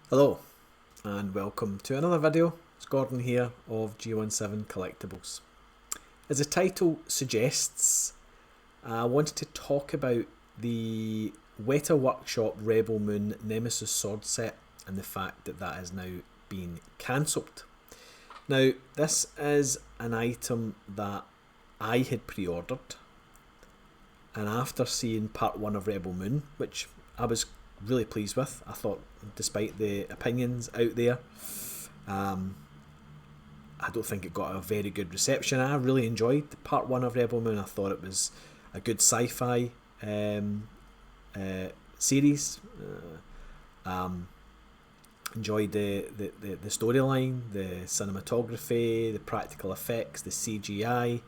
Hello and welcome to another video. It's Gordon here of G17 Collectables. As the title suggests, I wanted to talk about the Weta Workshop Rebel Moon Nemesis sword set and the fact that that has now been cancelled. Now, this is an item that I had pre-ordered, and after seeing part 1 of Rebel Moon, which I was really pleased with, I thought, despite the opinions out there, I don't think it got a very good reception. I really enjoyed part 1 of Rebel Moon. I thought it was a good sci-fi series. Enjoyed the storyline, the cinematography, the practical effects, the CGI.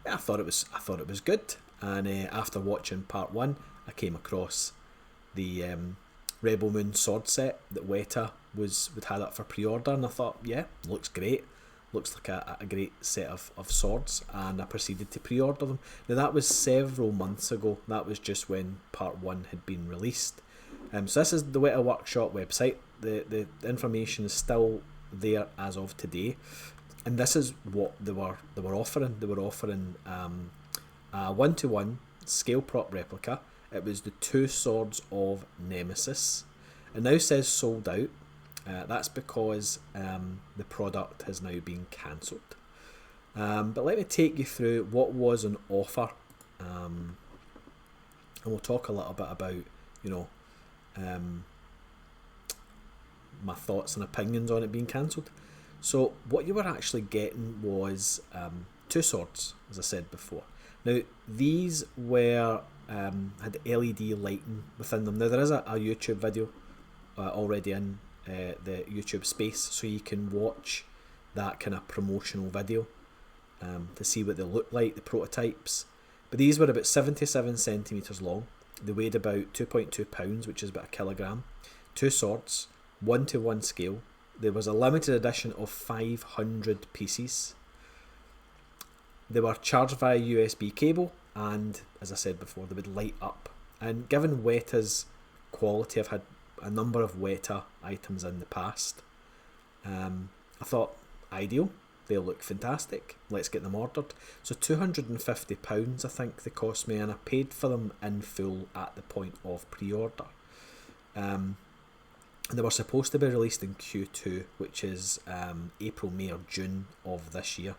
Yeah, I thought it was good. And after watching part 1, I came across the Rebel Moon sword set that Weta would had up for pre-order, and I thought, yeah, looks great. Looks like a great set of swords, and I proceeded to pre-order them. Now that was several months ago. That was just when part 1 had been released. So this is the Weta Workshop website. The information is still there as of today, and this is what they were offering. They were offering a 1-to-1 scale prop replica. It was the 2 swords of Nemesis. It now says sold out. That's because the product has now been cancelled. But let me take you through what was on offer, and we'll talk a little bit about, my thoughts and opinions on it being cancelled. So what you were actually getting was 2 swords, as I said before. Now these were had LED lighting within them. Now there is a YouTube video already in the YouTube space, so you can watch that kind of promotional video to see what they look like, the prototypes. But these were about 77 centimeters long. They weighed about 2.2 pounds, which is about a kilogram. 2 swords, 1-to-1 scale. There was a limited edition of 500 pieces. They were charged via USB cable, and as I said before, they would light up. And given Weta's quality, I've had a number of Weta items in the past. I thought, ideal, they look fantastic, let's get them ordered. So £250 I think they cost me, and I paid for them in full at the point of pre-order. They were supposed to be released in Q2, which is April, May or June of this year.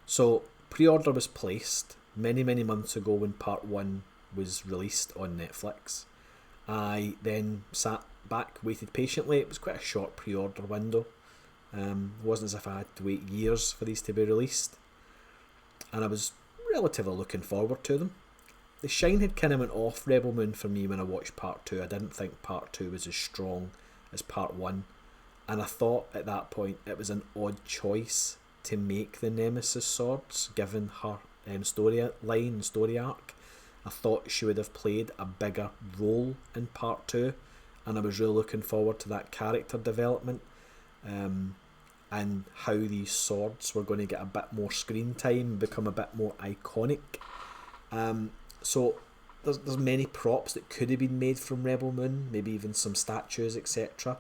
So pre-order was placed many months ago when part 1 was released on Netflix. I then sat back, waited patiently. It was quite a short pre-order window. It wasn't as if I had to wait years for these to be released, and I was relatively looking forward to them. The shine had kind of went off Rebel Moon for me when I watched part 2. I didn't think part 2 was as strong as part 1, and I thought at that point it was an odd choice to make the Nemesis swords given her storyline, story arc. I thought she would have played a bigger role in part 2, and I was really looking forward to that character development, and how these swords were going to get a bit more screen time, become a bit more iconic. So there's many props that could have been made from Rebel Moon, maybe even some statues, etc.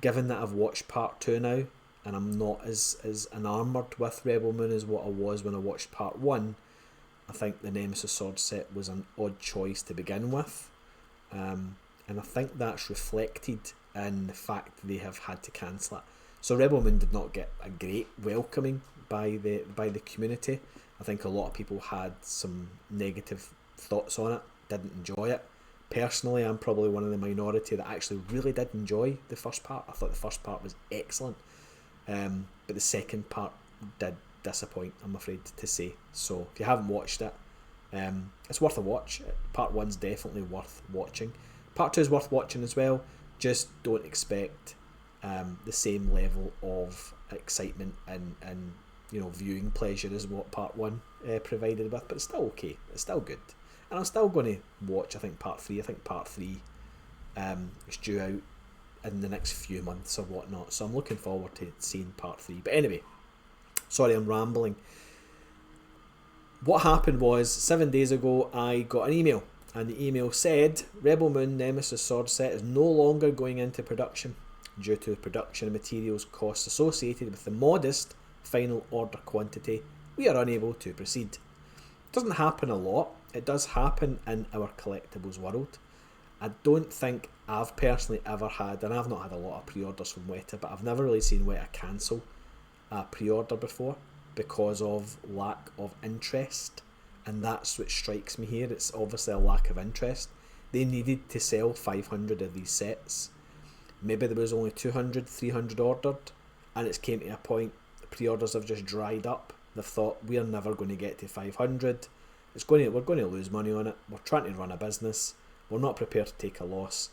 Given that I've watched part 2 now, and I'm not as enamoured with Rebel Moon as what I was when I watched part 1, I think the Nemesis sword set was an odd choice to begin with, and I think that's reflected in the fact they have had to cancel it. So Rebel Moon did not get a great welcoming by the community. I think a lot of people had some negative thoughts on it, didn't enjoy it. Personally, I'm probably one of the minority that actually really did enjoy the first part. I thought the first part was excellent, but the second part did disappoint, I'm afraid to say. So if you haven't watched it, it's worth a watch. Part 1's definitely worth watching. Part 2 is worth watching as well. Just don't expect the same level of excitement and viewing pleasure as what part 1 provided with, but it's still okay. It's still good, and I'm still going to watch. I think part 3. I think part 3 is due out in the next few months or whatnot. So I'm looking forward to seeing part 3. But anyway, sorry, I'm rambling. What happened was 7 days ago I got an email, and the email said Rebel Moon Nemesis sword set is no longer going into production. due to the production and materials costs associated with the modest final order quantity, we are unable to proceed. It doesn't happen a lot. It does happen in our collectibles world. I don't think I've personally ever had, and I've not had a lot of pre-orders from Weta, but I've never really seen Weta cancel a pre-order before because of lack of interest, and that's what strikes me here. It's obviously a lack of interest. They needed to sell 500 of these sets. Maybe there was only 200, 300 ordered, and it's came to a point the pre-orders have just dried up. They've thought, we're never going to get to 500. We're going to lose money on it. We're trying to run a business. We're not prepared to take a loss.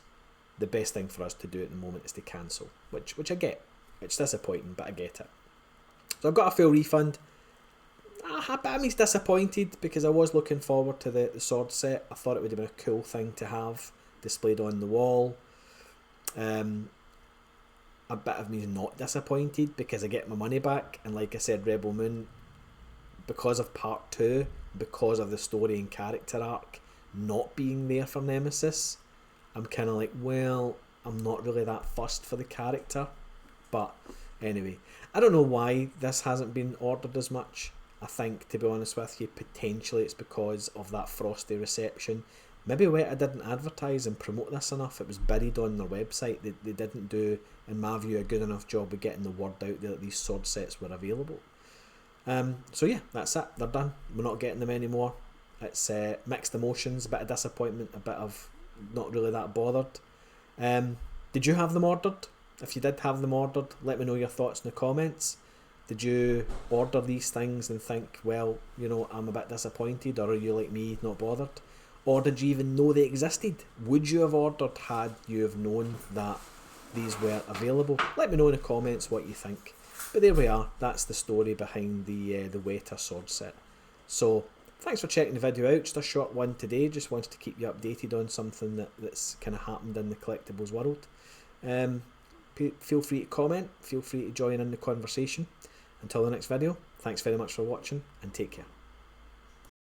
The best thing for us to do at the moment is to cancel, which I get. It's disappointing, but I get it. So I've got a full refund. I'm disappointed because I was looking forward to the sword set. I thought it would have been a cool thing to have displayed on the wall. A bit of me is not disappointed because I get my money back, and like I said, Rebel Moon, because of part 2, because of the story and character arc not being there for Nemesis, I'm kind of like, well, I'm not really that fussed for the character. But anyway, I don't know why this hasn't been ordered as much. I think, to be honest with you, potentially it's because of that frosty reception. Maybe Weta didn't advertise and promote this enough. It was buried on their website. They didn't do, in my view, a good enough job of getting the word out there that these sword sets were available. So yeah, that's it. They're done. We're not getting them anymore. It's mixed emotions, a bit of disappointment, a bit of not really that bothered. Did you have them ordered? If you did have them ordered, let me know your thoughts in the comments. Did you order these things and think, well, you know, I'm a bit disappointed, or are you like me, not bothered? Or did you even know they existed? Would you have ordered had you have known that these were available? Let me know in the comments what you think. But there we are, that's the story behind the Weta sword set. So, thanks for checking the video out. Just a short one today, just wanted to keep you updated on something that's kind of happened in the collectibles world. Feel free to comment, feel free to join in the conversation. Until the next video, thanks very much for watching and take care.